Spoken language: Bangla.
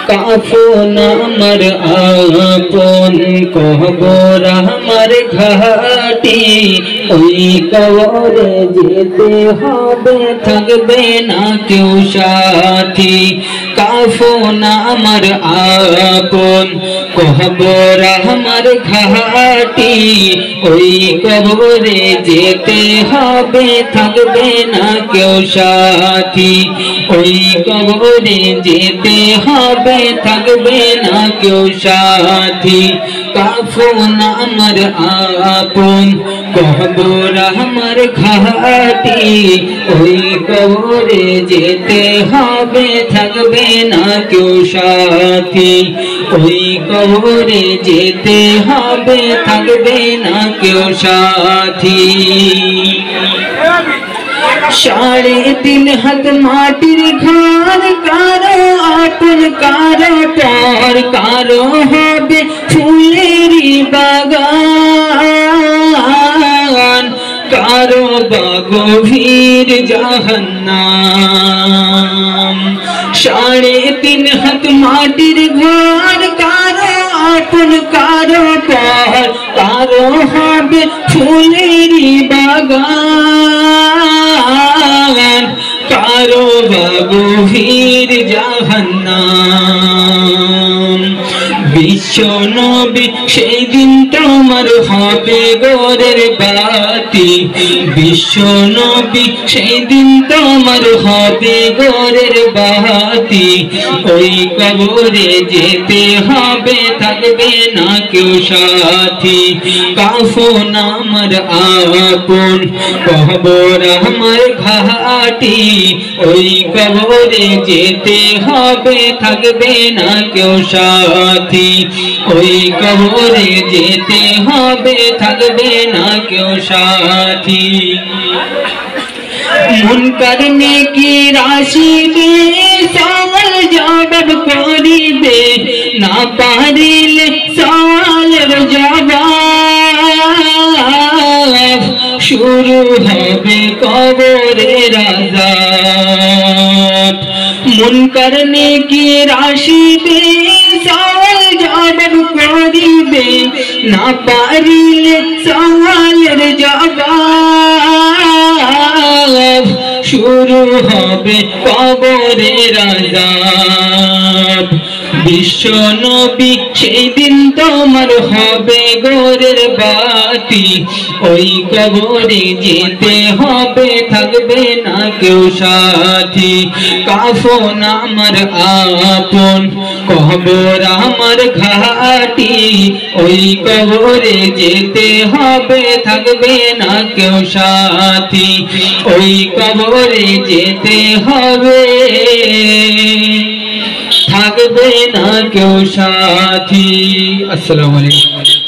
কাফন আমার আপন কবর আমার ঘাটি ওই কবরে যেতে হবে থাকবে না কেউ সাথী কাফন আমার আপন কবর আমার ঘাটি ওই কবরে যেতে হবে থাকবে না কেউ সাথী ওই কবরে যেতে হবে থাকবে না কেউ সাথী কাফন আমার আপন কবর আমার ঘাটি ওই কবরে যেতে হবে থাকবে না কেউ সাথী ওই কবরে যেতে হবে থাকবে না কেউ সাথী 3.5 হাত মাটির ঘর কারো আপন কারো পর কারো হবে ফুলেরই বাগান কারো বা গভীর জাহান্নাম 3.5 হাত মাটির ঘর কারো আপন কারো পর কারো হবে ফুলেরই বাগান কারো বা গভীর জাহান্নাম বিশ্ব নবী সেই দিন তোমার হবে গোরের বাতি বিশ্ব নবী সেই দিন তোমার হবে গোরের বাতি ওই কবরে যেতে হবে থাকবে না কেউ সাথী কাফন আমার আপন কবর আমার ঘাটি ওই কবরে যেতে হবে থাকবে না কেউ সাথী ওই কবরে যেতে হবে থাকবে না কেউ সাথী মুনকার নেকি রাশিবে সওয়াল জবাব করিবে না পারিলে সওয়ালের জবাব শুরু হবে কবরের আযাব মুনকার নেকি রাশিবে সওয়াল জবাব করিবে না পারিলে সওয়ালের জবাব শুরু হবে কবরের আযাব বিশ্ব নবী সেই দিন তোমার হবে গোরের বাতি ওই কবরে যেতে হবে থাকবে না কেউ সাথী কাফন আমার আপন কবর আমার ঘাটি ওই কবরে যেতে হবে থাকবে না কেউ সাথী ওই কবরে যেতে হবে থাকবে না কেউ সাথী। আসসালামু আলাইকুম।